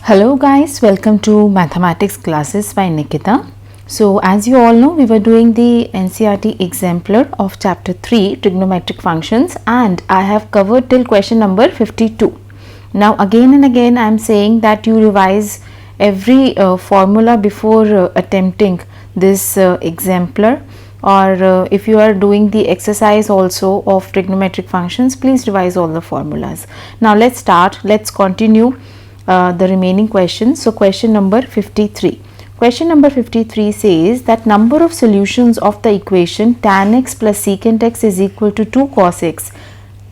Hello guys, welcome to mathematics classes by Nikita. So as you all know, we were doing the NCERT exemplar of chapter 3 trigonometric functions, and I have covered till question number 52. Now again and again I am saying that you revise every formula before attempting this exemplar, or if you are doing the exercise also of trigonometric functions, please revise all the formulas. Now let's start, let's continue the remaining questions. So question number 53. Question number 53 says that number of solutions of the equation tan x plus secant x is equal to 2 cos x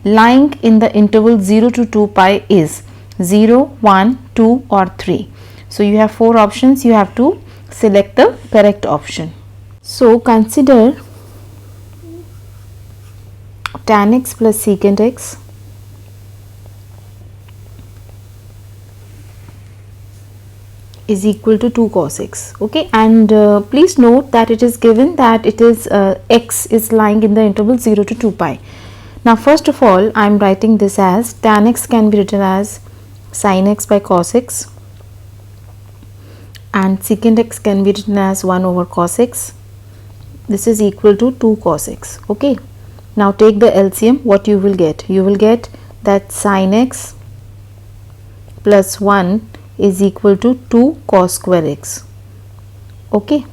lying in the interval 0 to 2 pi is 0, 1, 2 or 3. So you have 4 options, you have to select the correct option. So consider tan x plus secant x is equal to 2 cos x. Okay, and please note that it is given that it is x is lying in the interval 0 to 2 pi. Now first of all I am writing this as tan x can be written as sin x by cos x, and secant x can be written as 1 over cos x. This is equal to 2 cos x. Okay, now take the LCM. What you will get? You will get that sin x plus 1 is equal to 2 cos square x. Okay,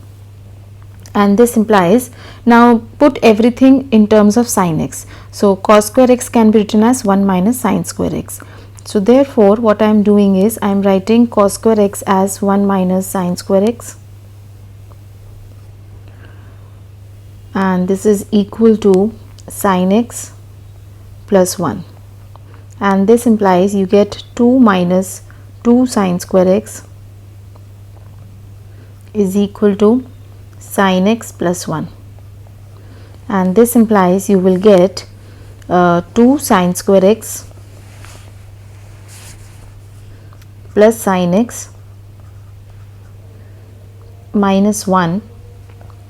and this implies, now put everything in terms of sin x. So cos square x can be written as 1 minus sin square x. So therefore what I am doing is I am writing cos square x as 1 minus sin square x, and this is equal to sin x plus 1, and this implies you get 2 minus 2 sin square x is equal to sin x plus 1, and this implies you will get 2 sin square x plus sin x minus 1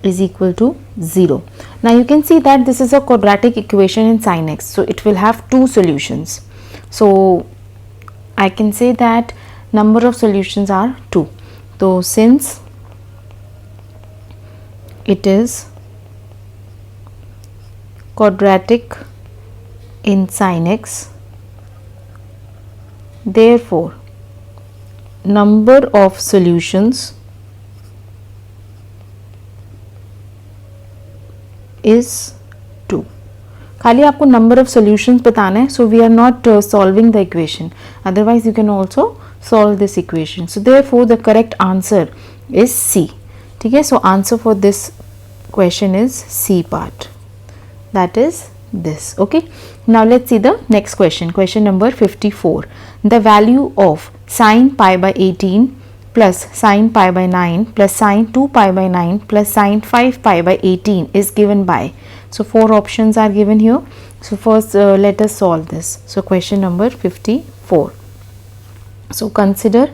is equal to 0. Now you can see that this is a quadratic equation in sin x, so it will have 2 solutions. So I can say that number of solutions are 2. So since it is quadratic in sin x, therefore number of solutions is 2. खाली आपको number of solutions बताना है, so we are not solving the equation, otherwise you can also solve this equation. So therefore the correct answer is C. ठीक है, so answer for this question is C part, that is this. Okay, now let's see the next question. Question number 54. The value of sin pi by 18 plus sin pi by 9 plus sin 2 pi by 9 plus sin 5 pi by 18 is given by. So 4 options are given here. So first let us solve this. So question number 54. So consider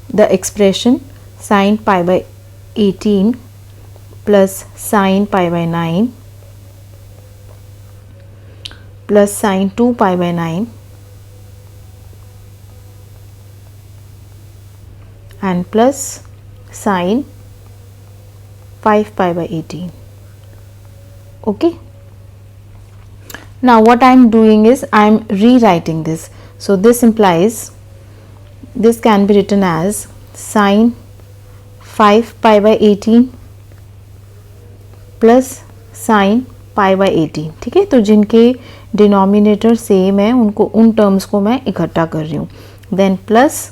the expression sin pi by 18 plus sin pi by 9 plus sin 2 pi by 9 and plus sin 5 pi by 18. Okay, now what I am doing is I am rewriting this. So this implies this can be written as sin 5 pi by 18 plus sin pi by 18. ठीक है, तो जिनके denominator same है उनको उन terms को मैं इकट्ठा कर रही हूँ. Then plus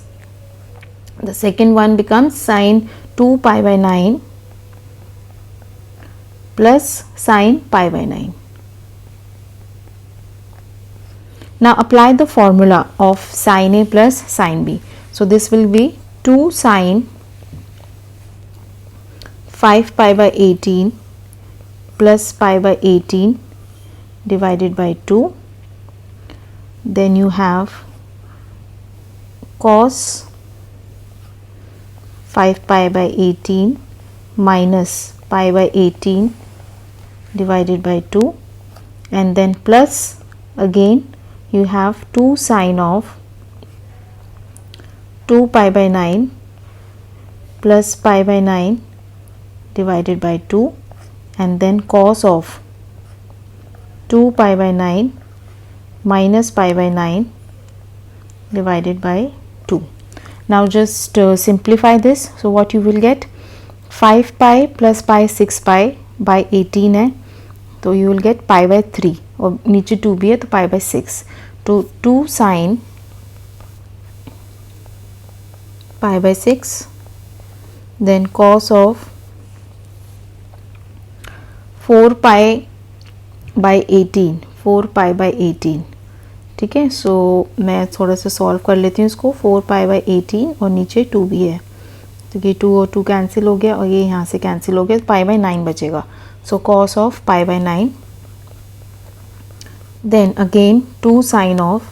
the second one becomes sin 2 pi by 9 plus sin pi by 9. Now apply the formula of sin A plus sin B. So this will be 2 sin 5 pi by 18 plus pi by 18 divided by 2. Then you have cos 5 pi by 18 minus pi by 18 divided by 2, and then plus again you have 2 sin of 2 pi by 9 plus pi by 9 divided by 2, and then cos of 2 pi by 9 minus pi by 9 divided by 2. Now just simplify this. So what you will get, 5 pi plus pi 6 pi by 18 है, तो you will get pi by 3, और नीचे 2 भी है तो pi by 6, तो 2 sin pi by 6, then cos of 4 pi by 18, 4 pi by 18. ठीक है, सो मैं थोड़ा सा सॉल्व कर लेती हूँ इसको. 4 pi by 18 और नीचे 2 भी है, तो ये 2 और 2 कैंसिल हो गया और ये यहाँ से कैंसिल हो गया, pi by 9 बचेगा. So cos of pi by 9, then again 2 sin of,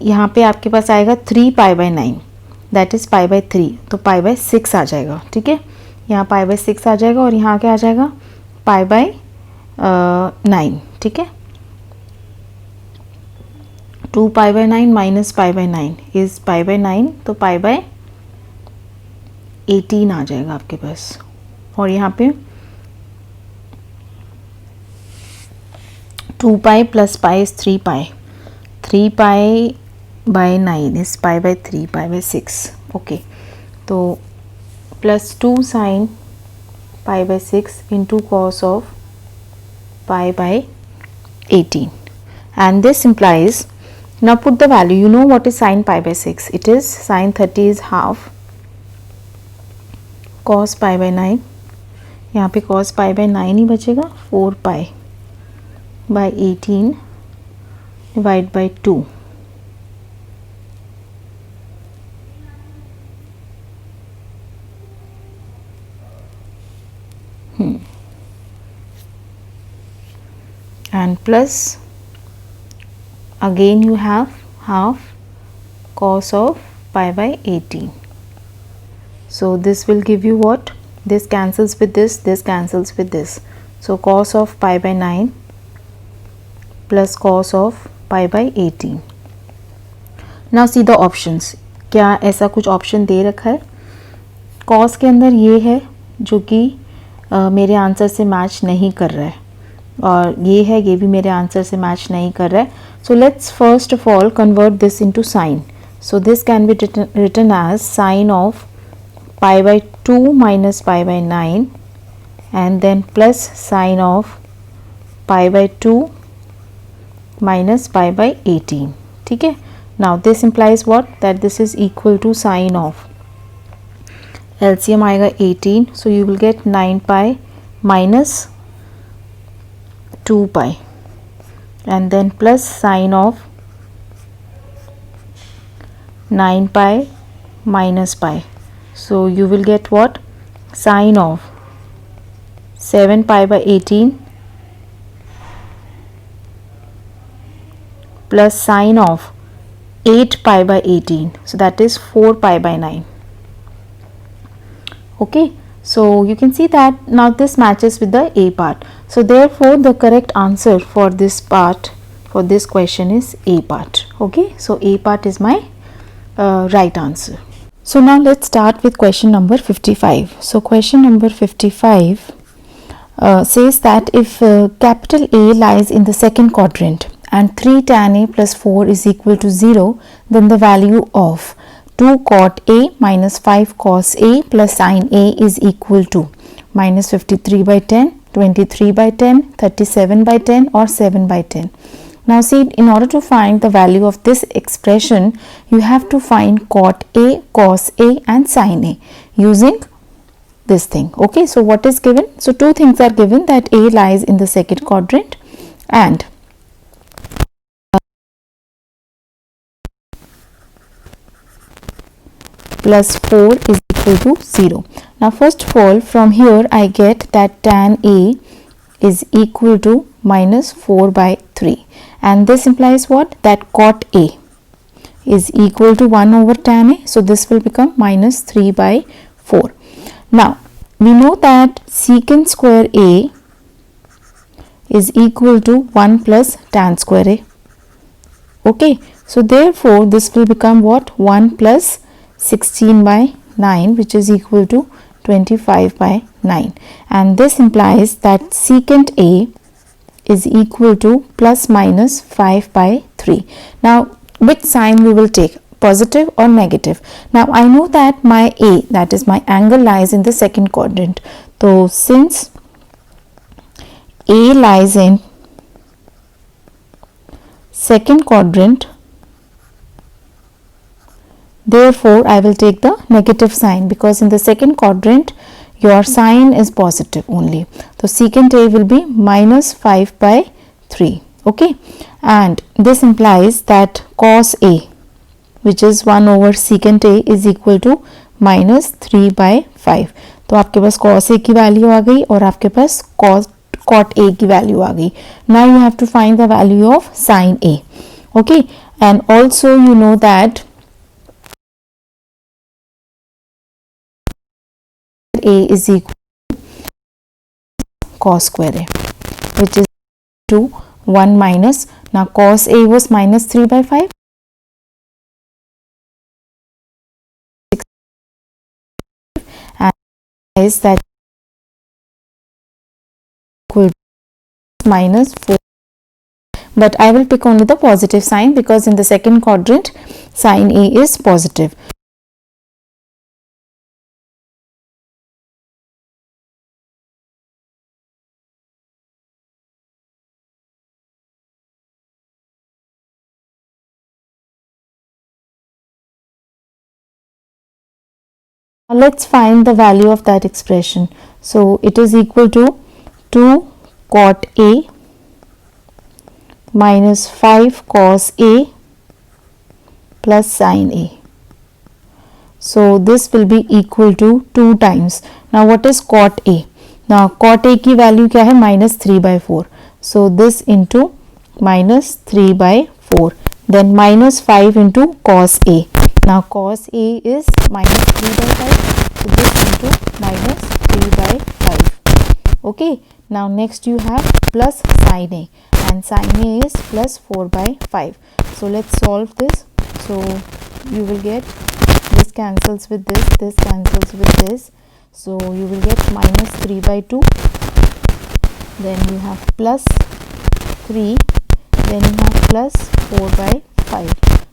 यहाँ पे आपके पास आएगा 3 pi by 9, that is pi by 3, तो pi by 6 आ जाएगा. ठीक है, यहाँ pi by 6 आ जाएगा और यहाँ क्या आ जाएगा, pi by 9. ठीक है, 2 pi by 9 minus pi by 9 is pi by 9, तो pi by 18 आ जाएगा आपके पास. और यहाँ पे 2 pi plus pi is 3 pi, 3 pi by 9 is pi by 3, pi by 6. Okay, तो plus 2 sin pi by 6 into cos of pi by 18, and this implies, now put the value, you know what is sin pi by 6, it is sin 30 is half cos pi by 9, यहाँ पे cos pi by 9 ही बचेगा, 4 pi by 18 divide by 2. And plus again you have half cos of pi by 18. So this will give you what? This cancels with this cancels with this. So cos of pi by 9 plus cos of pi by 18. Now see the options. क्या ऐसा कुछ option दे रखा है? cos के अंदर ये है जो कि मेरे आंसर से मैच नहीं कर रहा है, और ये भी मेरे आंसर से मैच नहीं कर रहा है. So let's first of all convert this into sine. So this can be written as sine of pi by 2 minus pi by 9, and then plus sine of pi by 2 minus pi by 18. ठीक है, now this implies what? That this is equal to sine of, LCM आएगा 18, so you will get 9 pi minus 2 pi, and then plus sine of 9 pi minus pi, so you will get what? Sine of 7 pi by 18 plus sine of 8 pi by 18, so that is 4 pi by 9. Okay, so you can see that now this matches with the A part. So therefore the correct answer for this part, for this question, is A part. Okay, so A part is my right answer. So now let's start with question number 55. So question number 55 says that if capital A lies in the second quadrant and 3 tan A plus 4 is equal to 0, then the value of 2 cot A minus 5 cos A plus sin A is equal to minus 53 by 10, 23 by 10, 37 by 10 or 7 by 10. Now see, in order to find the value of this expression, you have to find cot A, cos A and sin A using this thing. Okay, so what is given? So two things are given, that A lies in the second quadrant and plus 4 is equal to 0. Now first of all, from here I get that tan A is equal to minus 4 by 3, and this implies what? That cot A is equal to 1 over tan A, so this will become minus 3 by 4. Now we know that secant square A is equal to 1 plus tan square A. Okay, so therefore this will become what? 1 plus 16 by 9, which is equal to 25 by 9, and this implies that secant A is equal to plus minus 5 by 3. Now which sign we will take, positive or negative? Now I know that my A, that is my angle, lies in the second quadrant. So since A lies in second quadrant, therefore I will take the negative sign, because in the second quadrant your sign is positive only. So secant A will be minus 5 by 3. Okay, and this implies that cos A, which is 1 over secant A, is equal to minus 3 by 5. तो आपके पास cos A की value आ गई और आपके पास cot A की value आ गई. Now you have to find the value of sin A. Okay, and also you know that A is equal to cos square A, which is to 1 minus, now cos A was minus 3 by 5, and is that equal to minus 4, but I will pick only the positive sign because in the second quadrant sin A is positive. Now let's find the value of that expression. So it is equal to 2 cot A minus 5 cos A plus sin A. So this will be equal to 2 times. Now what is cot A? Now cot A की value क्या है? minus 3 by 4. So this into minus 3 by 4. Then minus 5 into cos A. Now cos A is minus 3 by 5. So this into minus 3 by 5. Okay. Now next you have plus sin A, and sin A is plus 4 by 5. So let's solve this. So you will get, this cancels with this cancels with this. So you will get minus 3 by 2. Then you have plus 3. Then you have plus 4 by 5.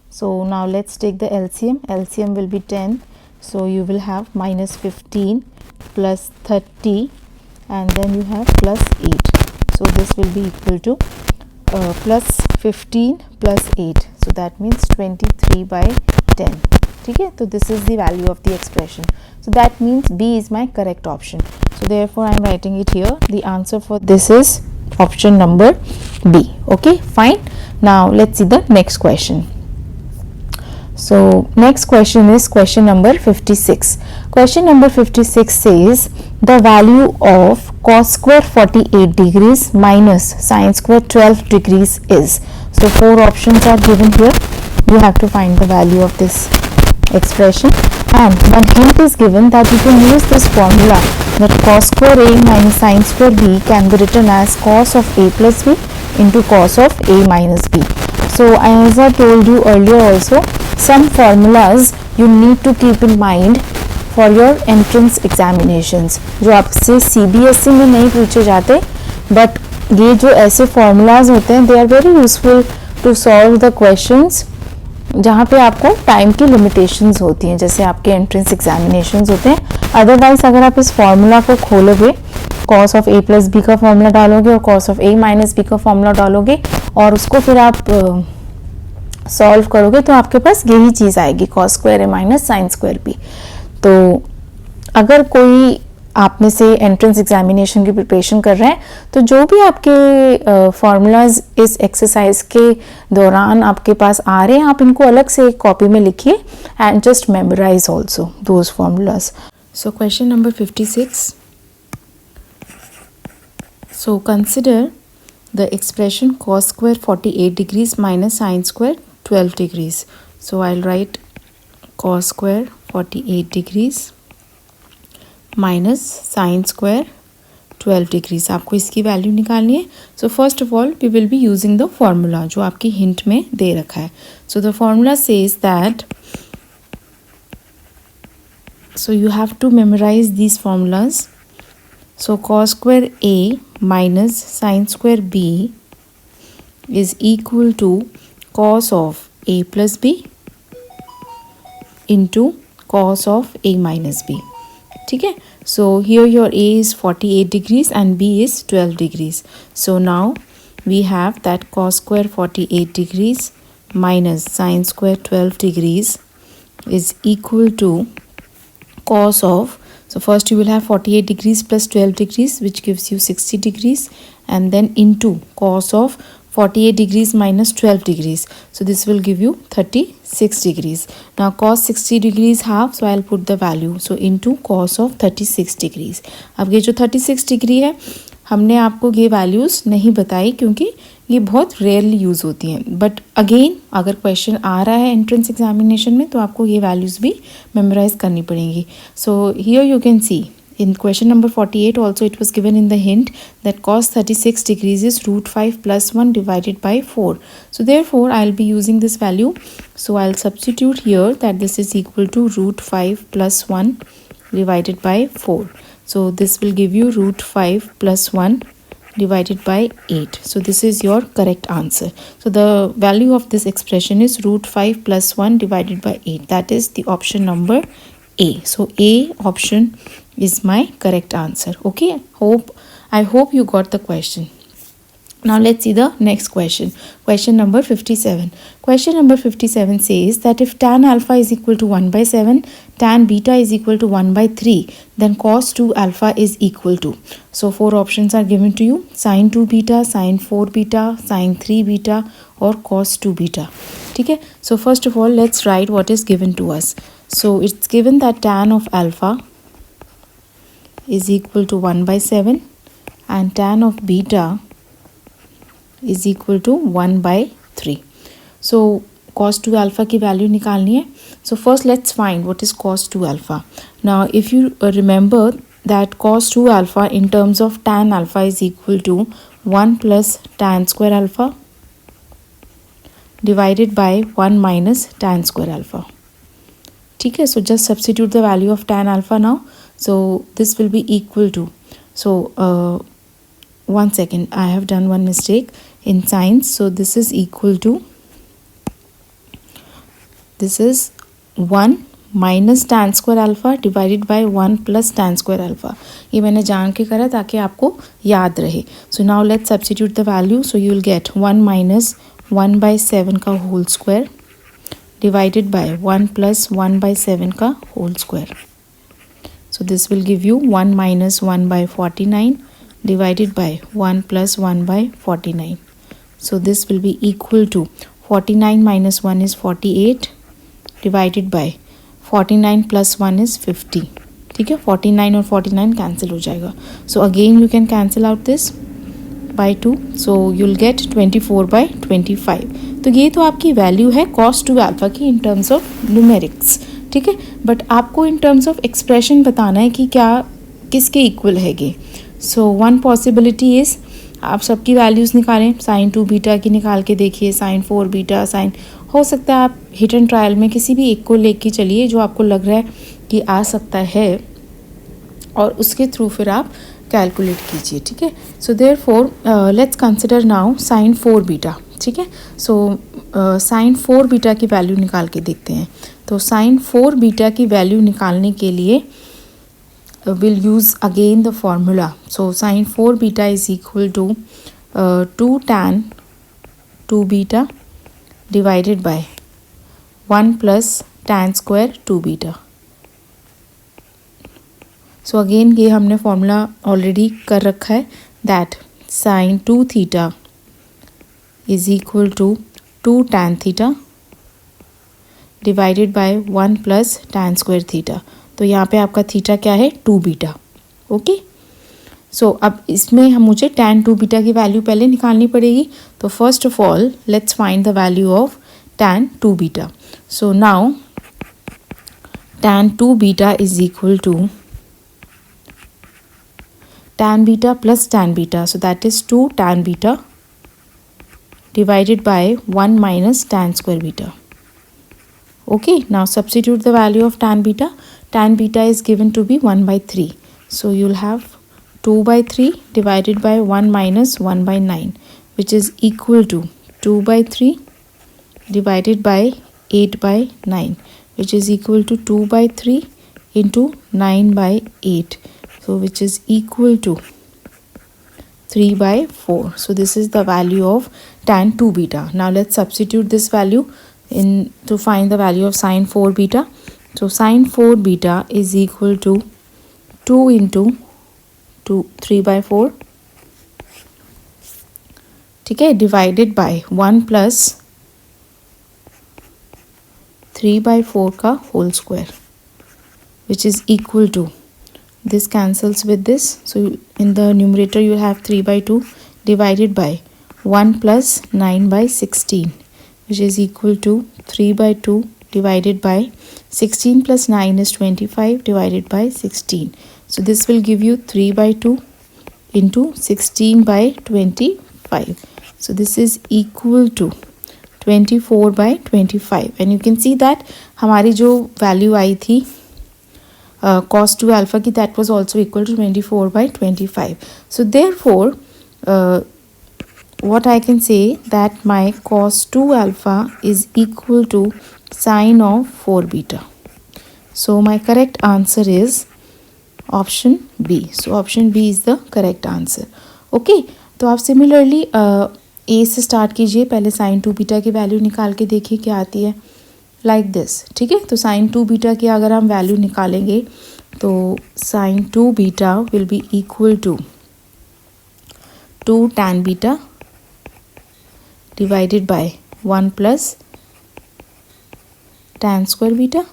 So now let's take the LCM. LCM will be 10. So you will have minus 15 plus 30, and then you have plus 8. So this will be equal to plus 15 plus 8. So that means 23 by 10. ठीक है, तो this is the value of the expression. So that means B is my correct option. So therefore I am writing it here. The answer for this is option number B. Okay, fine. Now let's see the next question. So next question is question number 56. Question number 56 says the value of cos square 48 degrees minus sin square 12 degrees is. So 4 options are given here. You have to find the value of this expression, and one hint is given that you can use this formula that cos square A minus sin square B can be written as cos of A plus B into cos of A minus B. So as I told you earlier also, some formulas you need to keep in mind for your entrance examinations, जो आपसे CBSE में नहीं पूछे जाते, but ये जो ऐसे formulas होते हैं they are very useful to solve the questions जहाँ पे आपको टाइम की लिमिटेशंस होती हैं, जैसे आपके एंट्रेंस एग्जामिनेशंस होते हैं. अदरवाइज अगर आप इस फॉर्मूला को खोलोगे, cos of a plus B का फॉर्मूला डालोगे और cos of a minus B का फॉर्मूला डालोगे और उसको फिर आप सॉल्व करोगे, तो आपके पास यही चीज़ आएगी cos square a minus sine square b. तो अगर कोई आप में से एंट्रेंस एग्जामिनेशन की प्रिपरेशन कर रहे हैं, तो जो भी आपके फार्मूलाज इस एक्सरसाइज के दौरान आपके पास आ रहे हैं, आप इनको अलग से एक कॉपी में लिखिए and just memorise also those formulas. So question number 56. So consider the expression cos square 48 degrees minus sin square 12 degrees. So I'll write cos square 48 degrees minus sin square 12 डिग्रीज। आपको इसकी वैल्यू निकालनी है। So first of all we will be using the formula जो आपकी hint में दे रखा है। So the formula says that, so you have to memorize these formulas. So cos square A minus sin square B is equal to cos of A plus B into cos of A minus B. ठीक है, so here your A is 48 degrees and B is 12 degrees. So now we have that cos square 48 degrees minus sin square 12 degrees is equal to cos of, so first you will have 48 degrees plus 12 degrees which gives you 60 degrees, and then into cos of 48 degrees minus 12 degrees, so this will give you 36 degrees. Now cos 60 degrees half, so I'll put the value, so into cos of 36 degrees. अब ये जो 36 degree है हमने आपको ये values नहीं बताई क्योंकि ये बहुत रेयरली यूज़ होती हैं, बट अगेन अगर क्वेश्चन आ रहा है एंट्रेंस एग्जामिनेशन में तो आपको ये वैल्यूज़ भी मेमोराइज करनी पड़ेंगी. So here you can see in question number 48 also it was given in the hint that cos 36 degrees is root 5 plus 1 divided by 4. So therefore I'll be using this value. So I'll substitute here that this is equal to root 5 plus 1 divided by 4. So this will give you root 5 plus 1 divided by 8. So this is your correct answer. So the value of this expression is root 5 plus 1 divided by 8. That is the option number A. So A option is my correct answer. Okay, I hope you got the question. Now let's see the next question. Question number 57. Question number 57 says that if tan alpha is equal to 1 by 7, tan beta is equal to 1 by 3, then cos 2 alpha is equal to. So 4 options are given to you: sin 2 beta, sin 4 beta, sin 3 beta or cos 2 beta. ठीक है, so first of all let's write what is given to us. So it's given that tan of alpha is equal to 1 by 7 and tan of beta is equal to 1 by 3. So cos 2 alpha की value निकालनी है. So first let's find what is cos 2 alpha. Now if you remember that cos 2 alpha in terms of tan alpha is equal to 1 plus tan square alpha divided by 1 minus tan square alpha. ठीक है, so just substitute the value of tan alpha now. So this will be equal to, so one second, I have done one mistake in signs. So this is equal to, this is 1 minus tan square alpha divided by 1 plus tan square alpha. ये मैंने जान के करा ताकि आपको याद रहे. So now let's substitute the value. So you will get 1 minus 1 by 7 का whole square divided by 1 plus 1 by 7 का whole square. So this will give you 1 minus 1 by 49 divided by 1 plus 1 by 49. So this will be equal to 49 minus 1 is 48 divided by 49 plus 1 is 50. ठीक है, 49 और 49 cancel हो जाएगा. So again you can cancel out this by 2. So you'll get 24 by 25. तो ये तो आपकी value है cos 2 alpha की in terms of numerics. ठीक है, बट आपको इन टर्म्स ऑफ एक्सप्रेशन बताना है कि क्या किसके इक्वल है ये. सो वन पॉसिबिलिटी इज़ आप सबकी वैल्यूज़ निकालें. साइन 2 बीटा की निकाल के देखिए, साइन 4 बीटा, साइन, हो सकता है आप हिट एंड ट्रायल में किसी भी एक को लेके चलिए जो आपको लग रहा है कि आ सकता है और उसके थ्रू फिर आप कैलकुलेट कीजिए. ठीक है, so therefore let's consider now sine 4 beta. ठीक है, सो साइन 4 बीटा की वैल्यू निकाल के देखते हैं. तो साइन 4 बीटा की वैल्यू निकालने के लिए will use again the formula. So sine 4 beta is equal to 2 tan 2 beta divided by 1 plus tan square 2 beta. So again ये हमने फॉर्मूला ऑलरेडी कर रखा है that sine 2 theta is equal to 2 tan theta divided by 1 plus tan square theta. तो यहाँ पे आपका theta क्या है, 2 बीटा. ओके, सो अब इसमें हम मुझे tan 2 बीटा की वैल्यू पहले निकालनी पड़ेगी. तो first of all let's find the value of tan 2 beta. So now tan 2 beta is equal to tan beta plus tan beta. So that is 2 tan beta divided by 1 minus tan square beta. Okay, now substitute the value of tan beta. Tan beta is given to be 1 by 3. So you'll have 2 by 3 divided by 1 minus 1 by 9, which is equal to 2 by 3 divided by 8 by 9, which is equal to 2 by 3 into 9 by 8. So which is equal to 3 by 4. So this is the value of tan 2 beta. Now let's substitute this value in to find the value of sine 4 beta. So sine 4 beta is equal to 2 into 3 by 4, ठीक है, divided by 1 plus 3 by 4 का whole square, which is equal to, this cancels with this, so in the numerator you have 3 by 2 divided by 1 plus 9 by 16, which is equal to 3 by 2 divided by 16 plus 9 is 25 divided by 16. So this will give you 3 by 2 into 16 by 25. So this is equal to 24 by 25. And you can see that हमारी जो value आई थी cos 2 alpha की, that was also equal to 24 by 25. So therefore what I can say that my cos 2 alpha is equal to sine of 4 beta. So my correct answer is option B. So option B is the correct answer. Okay, तो आप similarly A से start कीजिए, पहले sign 2 beta की value निकाल के देखिए क्या आती है, लाइक दिस, ठीक है। तो साइन 2 बीटा की अगर हम वैल्यू निकालेंगे तो sine 2 beta will be equal to 2 tan beta divided by 1 plus tan square beta.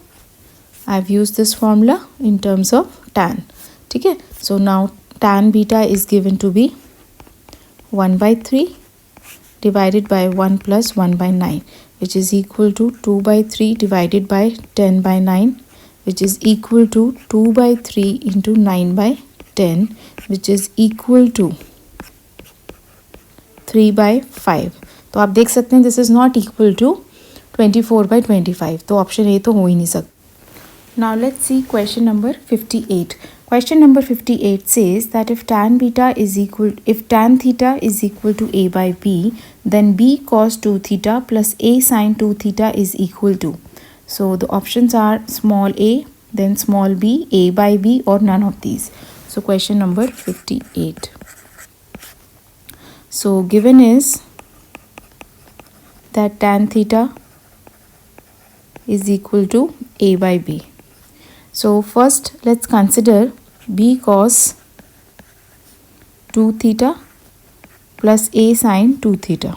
I've used this formula in terms of tan, ठीक है। So now tan beta is given to be 1 by 3 divided by 1 plus 1 by 9, which is equal to 2 by 3 divided by 10 by 9, which is equal to 2 by 3 into 9 by 10, which is equal to 3 by 5. तो आप देख सकते हैं this is not equal to 24 by 25. तो option A तो हो ही नहीं सकता. Now let's see question number 58. Question number 58 says that if tan theta is equal to a by b, then b cos 2 theta plus a sin 2 theta is equal to. So the options are small a, then small b, a by b, or none of these. So question number 58. So given is that tan theta is equal to a by b. So first let's consider b cos 2 theta plus a sin 2 theta.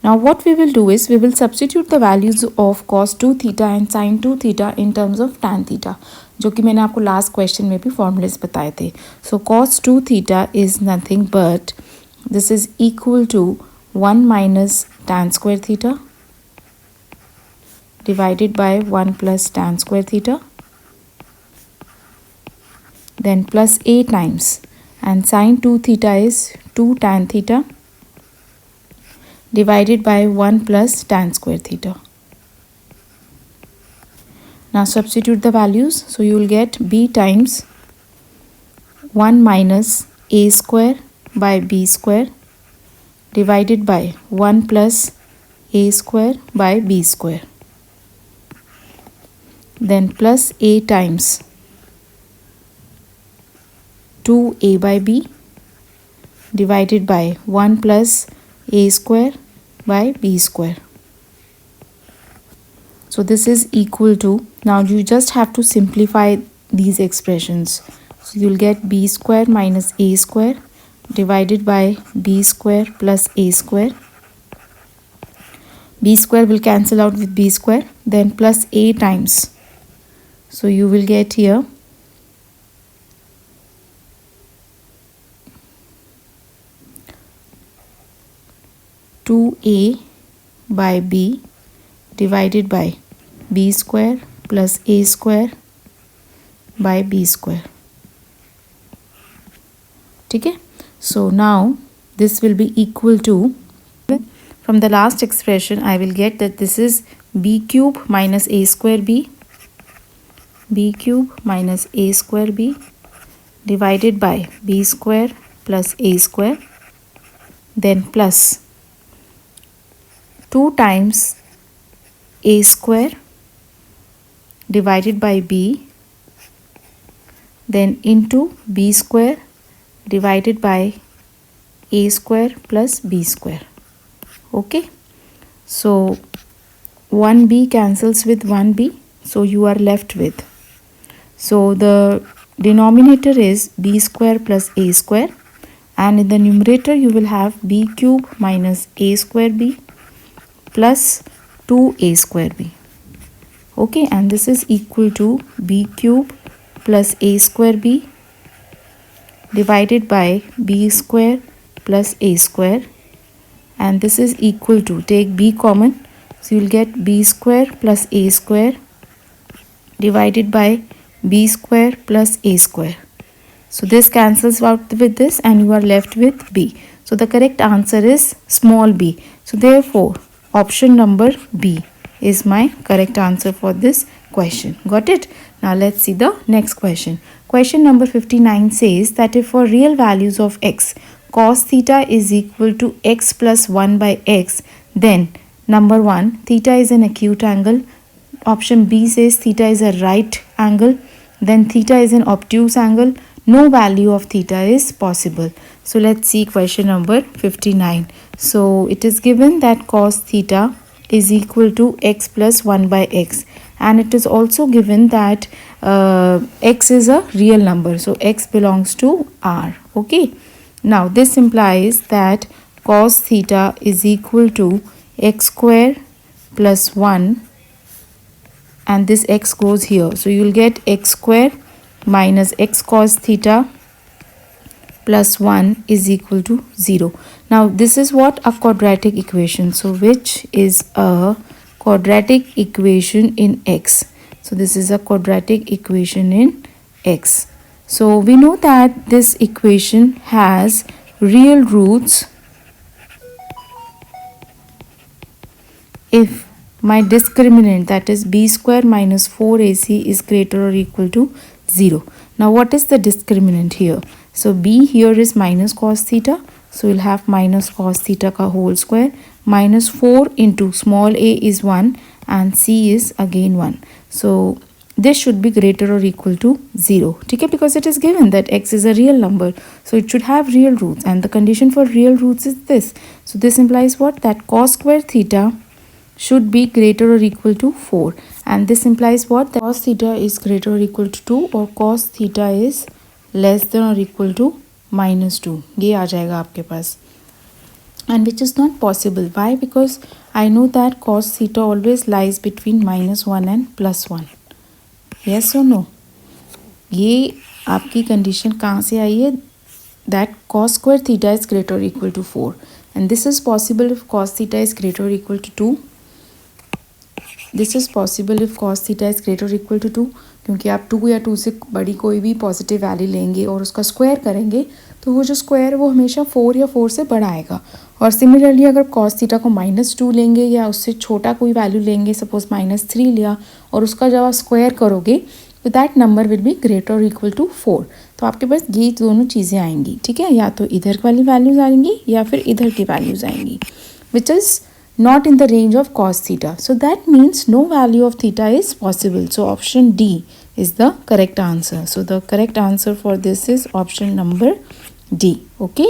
Now what we will do is we will substitute the values of cos 2 theta and sin 2 theta in terms of tan theta, जो कि मैंने आपको last question में भी formulas बताए थे. So cos 2 theta is nothing but this is equal to 1 minus tan square theta divided by 1 plus tan square theta, then plus a times, and sin 2 theta is 2 tan theta divided by 1 plus tan square theta. Now substitute the values, so you will get b times 1 minus a square by b square divided by 1 plus a square by b square, then plus a times 2a by b divided by 1 plus a square by b square. So this is equal to, now you just have to simplify these expressions. So you'll get b square minus a square divided by b square plus a square. B square will cancel out with b square, then plus a times. So you will get here 2a by b divided by b square plus a square by b square. ठीक है. So now this will be equal to, from the last expression I will get that this is b cube minus a square b, b cube minus a square b divided by b square plus a square, then plus 2 times a square divided by b, then into b square divided by a square plus b square. Okay, so 1b cancels with 1b, so you are left with, so the denominator is b square plus a square, and in the numerator you will have b cube minus a square b plus 2a square b. Okay, and this is equal to b cube plus a square b divided by b square plus a square, and this is equal to, take b common, so you will get b square plus a square divided by b square plus a square. So this cancels out with this and you are left with b. So the correct answer is small b. So therefore option number B is my correct answer for this question. Got it? Now let's see the next question. Question number 59 says that if for real values of x, cos theta is equal to x plus 1 by x, then number 1, theta is an acute angle. Option B says theta is a right angle. Then theta is an obtuse angle. No value of theta is possible. So let's see question number 59. So it is given that cos theta is equal to x plus 1 by x, and it is also given that x is a real number, so x belongs to R. Okay, now this implies that cos theta is equal to x square plus 1, and this x goes here, so you will get x square minus x cos theta plus 1 is equal to 0. Now this is what? A quadratic equation. So which is a quadratic equation in x. So this is a quadratic equation in x. So we know that this equation has real roots if my discriminant, that is b square minus 4ac, is greater or equal to 0. Now what is the discriminant here? So b here is minus cos theta, so we'll have minus cos theta ka whole square minus 4 into small a is 1 and c is again 1. So this should be greater or equal to 0. Okay, because it is given that x is a real number, so it should have real roots, and the condition for real roots is this. So this implies what? That cos square theta should be greater or equal to 4, and this implies what? That cos theta is greater or equal to 2 or cos theta is less than or equal to minus 2. ये आ जाएगा आपके पास, and which is not possible. Why? Because I know that cos theta always lies between minus 1 and plus 1. Yes or no? ये आपकी condition कहाँ से आई है? That cos square theta is greater or equal to 4, and this is possible if cos theta is greater or equal to 2. This is possible if cos theta is greater or equal to 2, क्योंकि आप 2 या 2 से बड़ी कोई भी positive value लेंगे और उसका स्क्वायर करेंगे तो वो जो स्क्वायर वो हमेशा 4 या 4 से बड़ा आएगा. और सिमिलरली अगर cos थीटा को -2 लेंगे या उससे छोटा कोई वैल्यू लेंगे, सपोज -3 लिया, और उसका जब आप स्क्वायर करोगे तो that number will be greater और इक्वल टू 4. तो आपके पास ये दोनों चीज़ें आएंगी. ठीक है, या तो इधर वाली वैल्यूज़ आएंगी या फिर इधर की वैल्यूज़ आएंगी, which is not in the range of cos theta. So that means no value of theta is possible. So option D is the correct answer. So the correct answer for this is option number D. Okay.